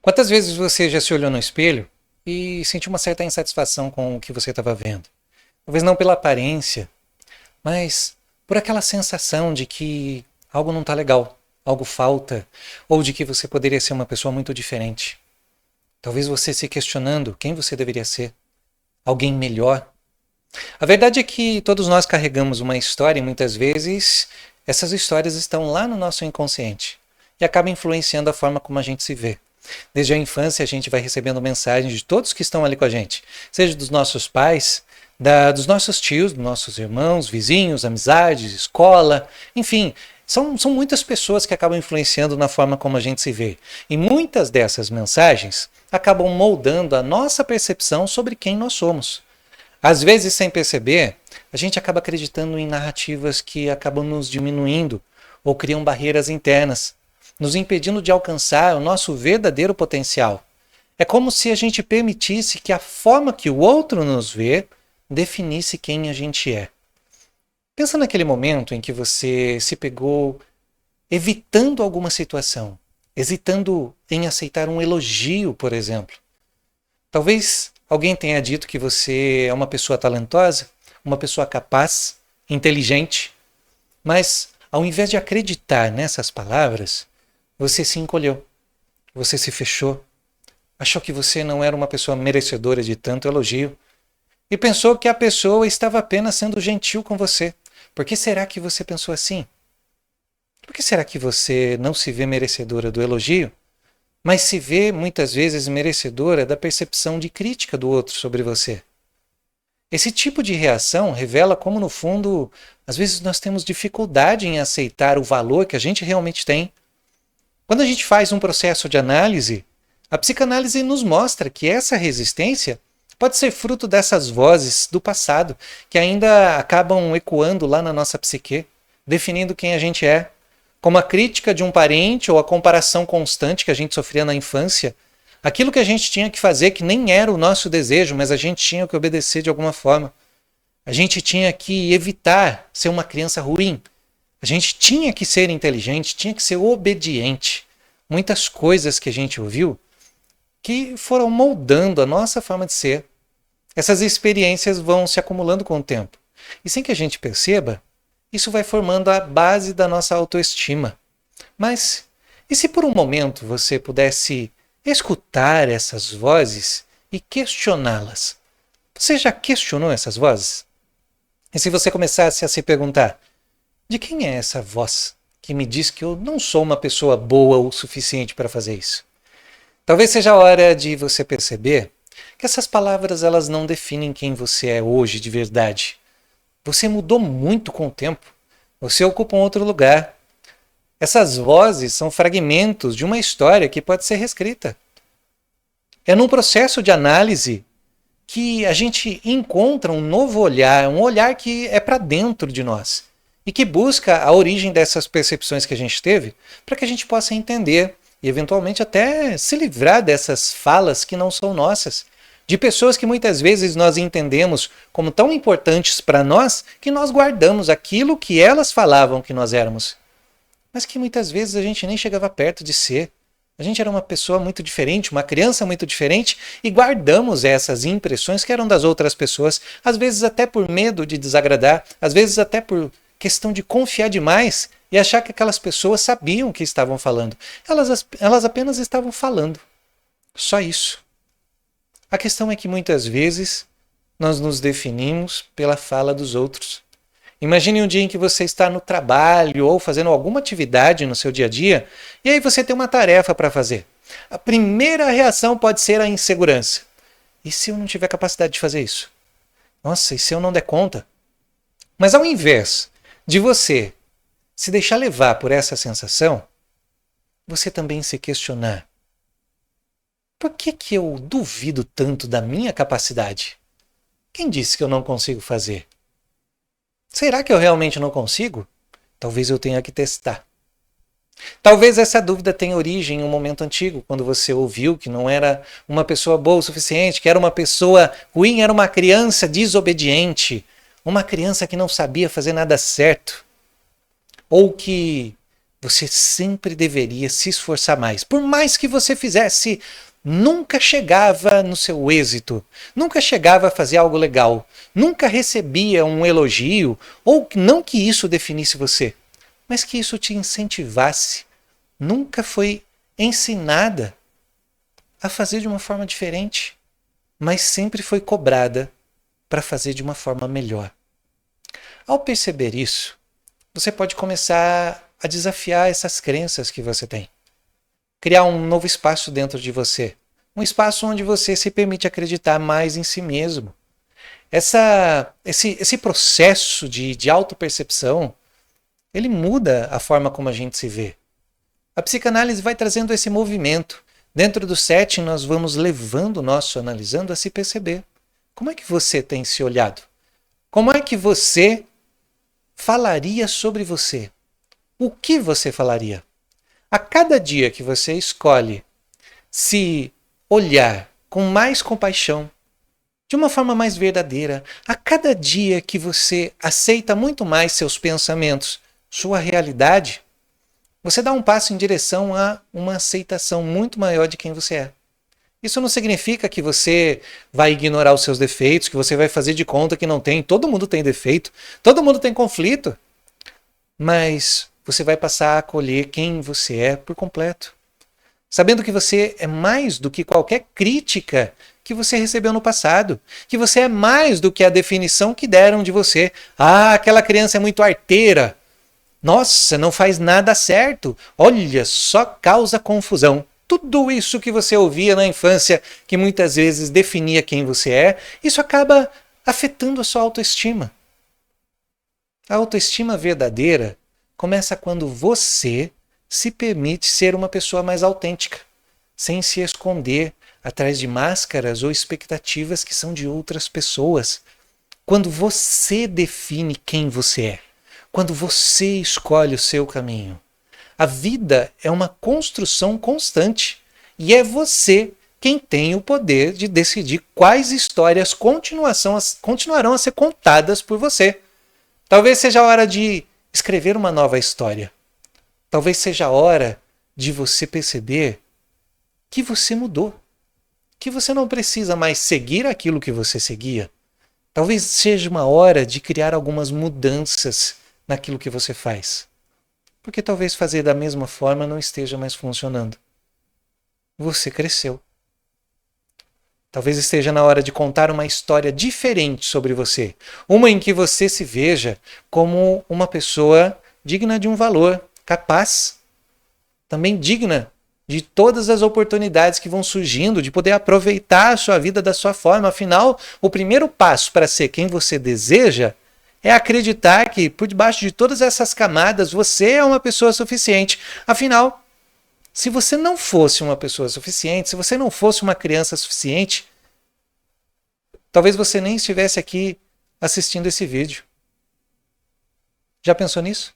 Quantas vezes você já se olhou no espelho e sentiu uma certa insatisfação com o que você estava vendo? Talvez não pela aparência, mas por aquela sensação de que algo não está legal, algo falta, ou de que você poderia ser uma pessoa muito diferente. Talvez você se questionando quem você deveria ser, alguém melhor. A verdade é que todos nós carregamos uma história e muitas vezes essas histórias estão lá no nosso inconsciente e acabam influenciando a forma como a gente se vê. Desde a infância a gente vai recebendo mensagens de todos que estão ali com a gente, seja dos nossos pais, dos nossos tios, dos nossos irmãos, vizinhos, amizades, escola, enfim, são muitas pessoas que acabam influenciando na forma como a gente se vê. E muitas dessas mensagens acabam moldando a nossa percepção sobre quem nós somos. Às vezes, sem perceber, a gente acaba acreditando em narrativas que acabam nos diminuindo ou criam barreiras internas, nos impedindo de alcançar o nosso verdadeiro potencial. É como se a gente permitisse que a forma que o outro nos vê definisse quem a gente é. Pensa naquele momento em que você se pegou evitando alguma situação, hesitando em aceitar um elogio, por exemplo. Talvez alguém tenha dito que você é uma pessoa talentosa, uma pessoa capaz, inteligente, mas ao invés de acreditar nessas palavras, você se encolheu, você se fechou, achou que você não era uma pessoa merecedora de tanto elogio e pensou que a pessoa estava apenas sendo gentil com você. Por que será que você pensou assim? Por que será que você não se vê merecedora do elogio, mas se vê muitas vezes merecedora da percepção de crítica do outro sobre você? Esse tipo de reação revela como, no fundo, às vezes nós temos dificuldade em aceitar o valor que a gente realmente tem. Quando a gente faz um processo de análise, a psicanálise nos mostra que essa resistência pode ser fruto dessas vozes do passado que ainda acabam ecoando lá na nossa psique, definindo quem a gente é, como a crítica de um parente ou a comparação constante que a gente sofria na infância, aquilo que a gente tinha que fazer que nem era o nosso desejo, mas a gente tinha que obedecer de alguma forma. A gente tinha que evitar ser uma criança ruim. A gente tinha que ser inteligente, tinha que ser obediente. Muitas coisas que a gente ouviu que foram moldando a nossa forma de ser. Essas experiências vão se acumulando com o tempo. E sem que a gente perceba, isso vai formando a base da nossa autoestima. Mas e se por um momento você pudesse escutar essas vozes e questioná-las? Você já questionou essas vozes? E se você começasse a se perguntar, de quem é essa voz que me diz que eu não sou uma pessoa boa o suficiente para fazer isso? Talvez seja a hora de você perceber que essas palavras elas não definem quem você é hoje de verdade. Você mudou muito com o tempo. Você ocupa um outro lugar. Essas vozes são fragmentos de uma história que pode ser reescrita. É num processo de análise que a gente encontra um novo olhar, um olhar que é para dentro de nós e que busca a origem dessas percepções que a gente teve para que a gente possa entender e eventualmente até se livrar dessas falas que não são nossas, de pessoas que muitas vezes nós entendemos como tão importantes para nós que nós guardamos aquilo que elas falavam que nós éramos, mas que muitas vezes a gente nem chegava perto de ser. A gente era uma pessoa muito diferente, uma criança muito diferente e guardamos essas impressões que eram das outras pessoas, às vezes até por medo de desagradar, às vezes até por questão de confiar demais e achar que aquelas pessoas sabiam o que estavam falando. Elas apenas estavam falando. Só isso. A questão é que muitas vezes nós nos definimos pela fala dos outros. Imagine um dia em que você está no trabalho ou fazendo alguma atividade no seu dia a dia e aí você tem uma tarefa para fazer. A primeira reação pode ser a insegurança. E se eu não tiver capacidade de fazer isso? Nossa, e se eu não der conta? Mas ao invés de você se deixar levar por essa sensação, você também se questionar. Por que eu duvido tanto da minha capacidade? Quem disse que eu não consigo fazer? Será que eu realmente não consigo? Talvez eu tenha que testar. Talvez essa dúvida tenha origem em um momento antigo, quando você ouviu que não era uma pessoa boa o suficiente, que era uma pessoa ruim, era uma criança desobediente, uma criança que não sabia fazer nada certo. Ou que você sempre deveria se esforçar mais. Por mais que você fizesse, nunca chegava no seu êxito, nunca chegava a fazer algo legal, nunca recebia um elogio, ou não que isso definisse você, mas que isso te incentivasse. Nunca foi ensinada a fazer de uma forma diferente, mas sempre foi cobrada para fazer de uma forma melhor. Ao perceber isso, você pode começar a desafiar essas crenças que você tem. Criar um novo espaço dentro de você. Um espaço onde você se permite acreditar mais em si mesmo. Esse processo de autopercepção, ele muda a forma como a gente se vê. A psicanálise vai trazendo esse movimento. Dentro do setting, nós vamos levando o nosso analisando a se perceber. Como é que você tem se olhado? Como é que você falaria sobre você? O que você falaria? A cada dia que você escolhe se olhar com mais compaixão, de uma forma mais verdadeira, a cada dia que você aceita muito mais seus pensamentos, sua realidade, você dá um passo em direção a uma aceitação muito maior de quem você é. Isso não significa que você vai ignorar os seus defeitos, que você vai fazer de conta que não tem. Todo mundo tem defeito, todo mundo tem conflito. Mas você vai passar a acolher quem você é por completo. Sabendo que você é mais do que qualquer crítica que você recebeu no passado. Que você é mais do que a definição que deram de você. Ah, aquela criança é muito arteira. Nossa, não faz nada certo. Olha, só causa confusão. Tudo isso que você ouvia na infância, que muitas vezes definia quem você é, isso acaba afetando a sua autoestima. A autoestima verdadeira começa quando você se permite ser uma pessoa mais autêntica, sem se esconder atrás de máscaras ou expectativas que são de outras pessoas. Quando você define quem você é, quando você escolhe o seu caminho. A vida é uma construção constante e é você quem tem o poder de decidir quais histórias continuarão a ser contadas por você. Talvez seja a hora de escrever uma nova história. Talvez seja a hora de você perceber que você mudou, que você não precisa mais seguir aquilo que você seguia. Talvez seja uma hora de criar algumas mudanças naquilo que você faz. Porque talvez fazer da mesma forma não esteja mais funcionando. Você cresceu. Talvez esteja na hora de contar uma história diferente sobre você. Uma em que você se veja como uma pessoa digna de um valor, capaz, também digna de todas as oportunidades que vão surgindo, de poder aproveitar a sua vida da sua forma. Afinal, o primeiro passo para ser quem você deseja é acreditar que, por debaixo de todas essas camadas, você é uma pessoa suficiente. Afinal, se você não fosse uma pessoa suficiente, se você não fosse uma criança suficiente, talvez você nem estivesse aqui assistindo esse vídeo. Já pensou nisso?